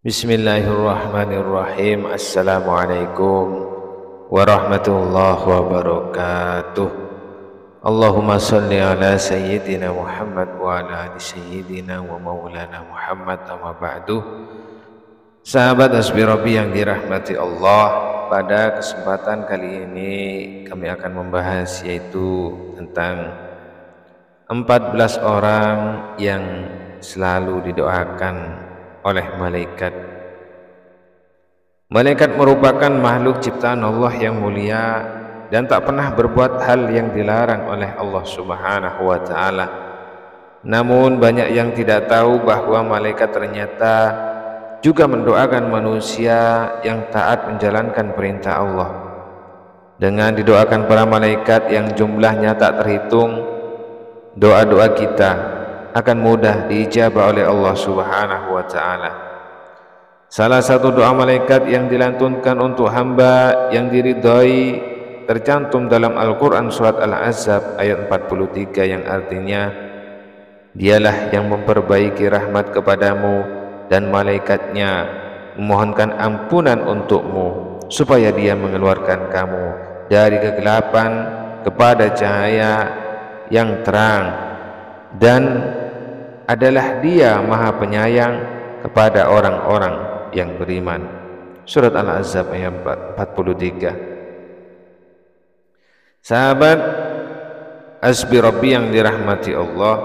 Bismillahirrahmanirrahim. Assalamualaikum warahmatullahi wabarakatuh. Allahumma salli ala sayyidina Muhammad wa ala ali sayyidina wa maulana Muhammad, amma ba'du. Sahabat Hasbi Rabbi yang dirahmati Allah, pada kesempatan kali ini kami akan membahas yaitu tentang 14 orang yang selalu didoakan oleh malaikat. Malaikat merupakan makhluk ciptaan Allah yang mulia dan tak pernah berbuat hal yang dilarang oleh Allah Subhanahu wa taala. Namun banyak yang tidak tahu bahwa malaikat ternyata juga mendoakan manusia yang taat menjalankan perintah Allah. Dengan didoakan para malaikat yang jumlahnya tak terhitung, doa-doa kita akan mudah diijabah oleh Allah Subhanahu wa taala. Salah satu doa malaikat yang dilantunkan untuk hamba yang diridhai tercantum dalam Al-Qur'an surat Al-Ahzab ayat 43 yang artinya, Dialah yang memperbaiki rahmat kepadamu dan malaikatnya memohonkan ampunan untukmu supaya dia mengeluarkan kamu dari kegelapan kepada cahaya yang terang, dan adalah Dia Maha Penyayang kepada orang-orang yang beriman. Surat Al-Ahzab ayat 43. Sahabat Hasbi Rabbi yang dirahmati Allah,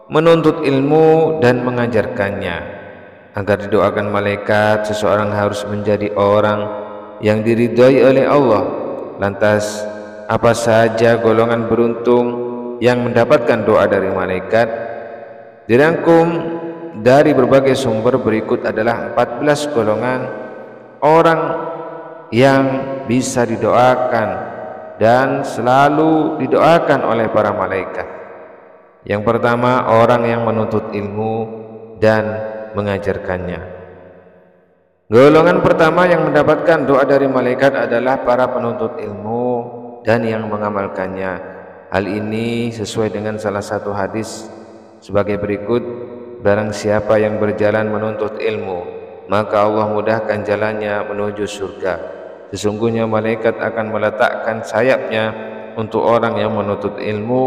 menuntut ilmu dan mengajarkannya. Agar didoakan malaikat, seseorang harus menjadi orang yang diridhai oleh Allah. Lantas, apa saja golongan beruntung yang mendapatkan doa dari malaikat? Dirangkum dari berbagai sumber berikut adalah 14 golongan orang yang bisa didoakan dan selalu didoakan oleh para malaikat. Yang pertama, orang yang menuntut ilmu dan mengajarkannya. Golongan pertama yang mendapatkan doa dari malaikat adalah para penuntut ilmu dan yang mengamalkannya. Hal ini sesuai dengan salah satu hadis sebagai berikut: barang siapa yang berjalan menuntut ilmu, maka Allah mudahkan jalannya menuju surga. Sesungguhnya malaikat akan meletakkan sayapnya untuk orang yang menuntut ilmu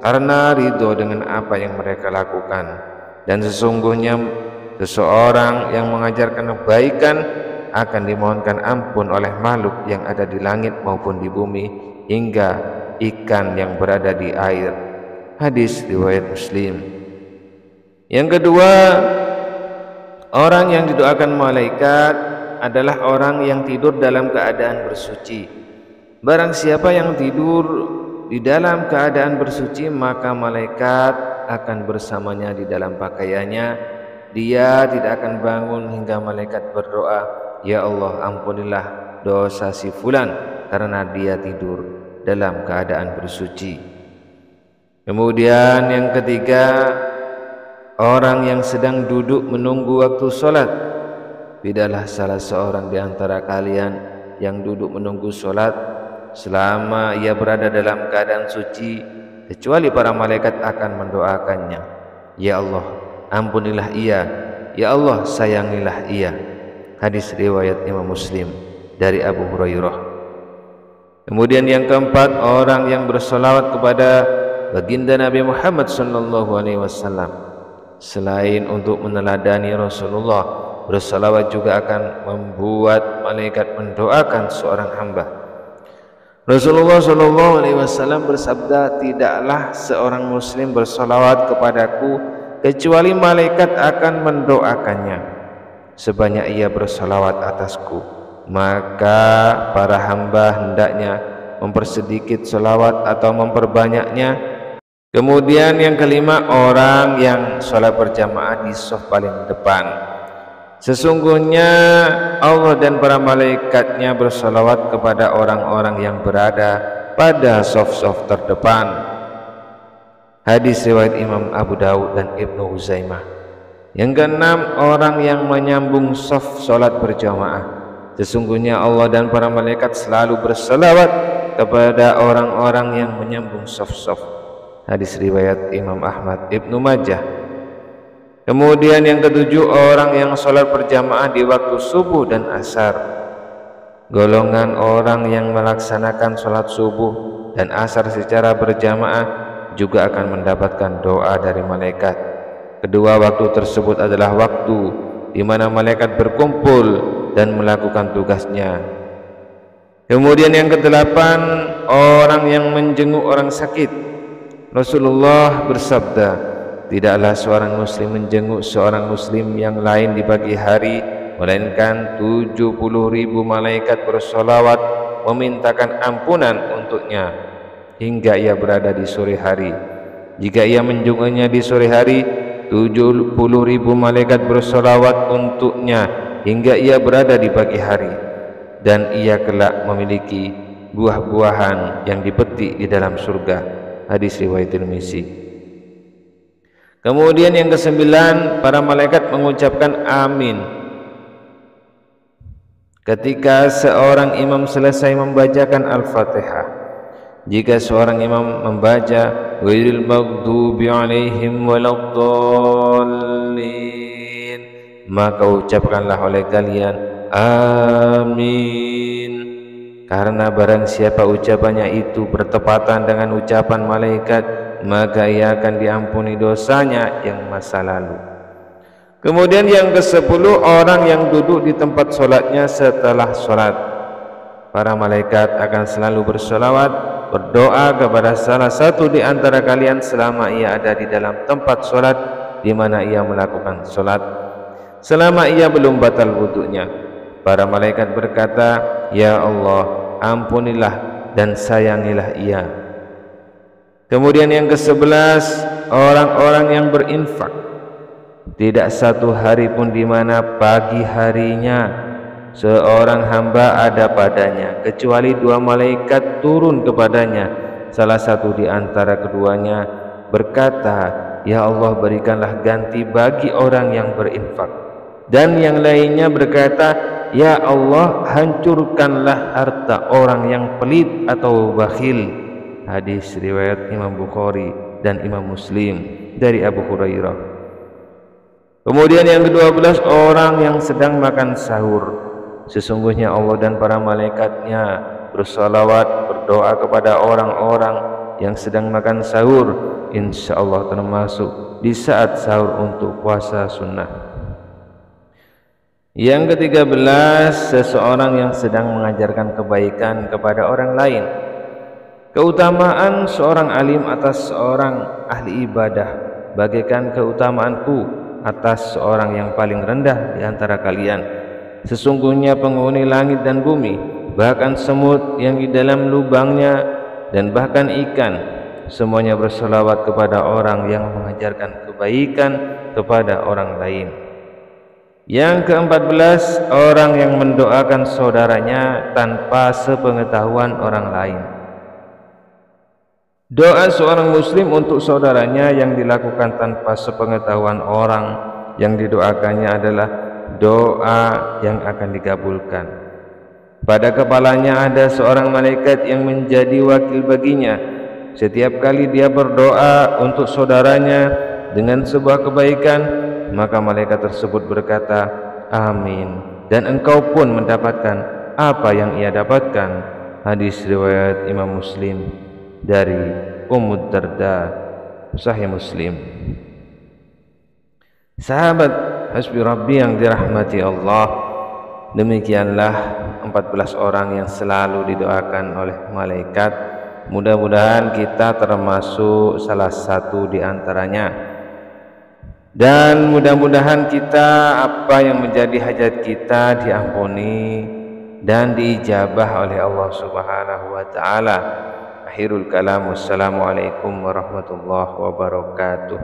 karena ridho dengan apa yang mereka lakukan. Dan sesungguhnya seseorang yang mengajarkan kebaikan akan dimohonkan ampun oleh makhluk yang ada di langit maupun di bumi, hingga ikan yang berada di air. Hadis riwayat Muslim. Yang kedua, orang yang didoakan malaikat adalah orang yang tidur dalam keadaan bersuci. Barang siapa yang tidur di dalam keadaan bersuci, maka malaikat akan bersamanya di dalam pakaiannya. Dia tidak akan bangun hingga malaikat berdoa, "Ya Allah, ampunilah dosa si fulan karena dia tidur dalam keadaan bersuci." Kemudian yang ketiga, orang yang sedang duduk menunggu waktu sholat. Tidaklah salah seorang di antara kalian yang duduk menunggu sholat selama ia berada dalam keadaan suci, kecuali para malaikat akan mendoakannya, "Ya Allah, ampunilah ia. Ya Allah, sayangilah ia." Hadis riwayat Imam Muslim dari Abu Hurairah. Kemudian yang keempat, orang yang bersolawat kepada baginda Nabi Muhammad sallallahu alaihi wasallam. Selain untuk meneladani Rasulullah, bersolawat juga akan membuat malaikat mendoakan seorang hamba. Rasulullah sallallahu alaihi wasallam bersabda, "Tidaklah seorang muslim bersolawat kepadaku kecuali malaikat akan mendoakannya sebanyak ia bersolawat atasku." Maka para hamba hendaknya mempersedikit solawat atau memperbanyaknya. Kemudian yang kelima, orang yang sholat berjamaah di shaf paling depan. Sesungguhnya Allah dan para malaikatnya bersolawat kepada orang-orang yang berada pada shaf-shaf terdepan. Hadis riwayat Imam Abu Dawud dan Ibnu Huzaimah. Yang keenam, orang yang menyambung shaf sholat berjamaah. Sesungguhnya Allah dan para malaikat selalu bersolawat kepada orang-orang yang menyambung shaf-shaf. Hadis riwayat Imam Ahmad, Ibnu Majah. Kemudian yang ketujuh, orang yang sholat berjamaah di waktu subuh dan asar. Golongan orang yang melaksanakan sholat subuh dan asar secara berjamaah juga akan mendapatkan doa dari malaikat. Kedua waktu tersebut adalah waktu di mana malaikat berkumpul dan melakukan tugasnya. Kemudian yang kedelapan, orang yang menjenguk orang sakit. Rasulullah bersabda, tidaklah seorang muslim menjenguk seorang muslim yang lain di pagi hari, melainkan 70.000 malaikat bersolawat memintakan ampunan untuknya hingga ia berada di sore hari. Jika ia menjenguknya di sore hari, 70.000 malaikat bersolawat untuknya hingga ia berada di pagi hari, dan ia kelak memiliki buah-buahan yang dipetik di dalam surga. Hadis riwayat Tirmizi. Kemudian yang kesembilan, para malaikat mengucapkan amin ketika seorang imam selesai membacakan Al-Fatihah. Jika seorang imam membaca ghairil maghdubi alaihim waladdallin, maka ucapkanlah oleh kalian amin, karena barang siapa ucapannya itu bertepatan dengan ucapan malaikat, maka ia akan diampuni dosanya yang masa lalu. Kemudian yang ke-10, orang yang duduk di tempat sholatnya setelah sholat. Para malaikat akan selalu bersolawat, berdoa kepada salah satu di antara kalian selama ia ada di dalam tempat sholat di mana ia melakukan sholat, selama ia belum batal wudunya. Para malaikat berkata, ya Allah, ampunilah dan sayangilah ia. Kemudian yang ke-11, orang-orang yang berinfak. Tidak satu hari pun di mana pagi harinya seorang hamba ada padanya, kecuali dua malaikat turun kepadanya. Salah satu di antara keduanya berkata, ya Allah, berikanlah ganti bagi orang yang berinfak. Dan yang lainnya berkata, ya Allah, hancurkanlah harta orang yang pelit atau bakhil. Hadis riwayat Imam Bukhari dan Imam Muslim dari Abu Hurairah. Kemudian yang ke-12, orang yang sedang makan sahur. Sesungguhnya Allah dan para malaikatnya bersalawat, berdoa kepada orang-orang yang sedang makan sahur, insya Allah termasuk di saat sahur untuk puasa sunnah. Yang ke-13, seseorang yang sedang mengajarkan kebaikan kepada orang lain. Keutamaan seorang alim atas seorang ahli ibadah bagaikan keutamaanku atas seorang yang paling rendah di antara kalian. Sesungguhnya penghuni langit dan bumi, bahkan semut yang di dalam lubangnya, dan bahkan ikan, semuanya berselawat kepada orang yang mengajarkan kebaikan kepada orang lain. Yang ke-14, orang yang mendoakan saudaranya tanpa sepengetahuan orang lain. Doa seorang muslim untuk saudaranya yang dilakukan tanpa sepengetahuan orang yang didoakannya adalah doa yang akan dikabulkan. Pada kepalanya ada seorang malaikat yang menjadi wakil baginya. Setiap kali dia berdoa untuk saudaranya dengan sebuah kebaikan, maka malaikat tersebut berkata, amin, dan engkau pun mendapatkan apa yang ia dapatkan. Hadis riwayat Imam Muslim dari Ummu Darda, Sahih Muslim. Sahabat Hasbi Rabbi yang dirahmati Allah, demikianlah 14 orang yang selalu didoakan oleh malaikat. Mudah-mudahan kita termasuk salah satu di antaranya, dan mudah-mudahan kita apa yang menjadi hajat kita diampuni dan diijabah oleh Allah Subhanahu wa taala. Akhirul kalam, wassalamualaikum warahmatullahi wabarakatuh.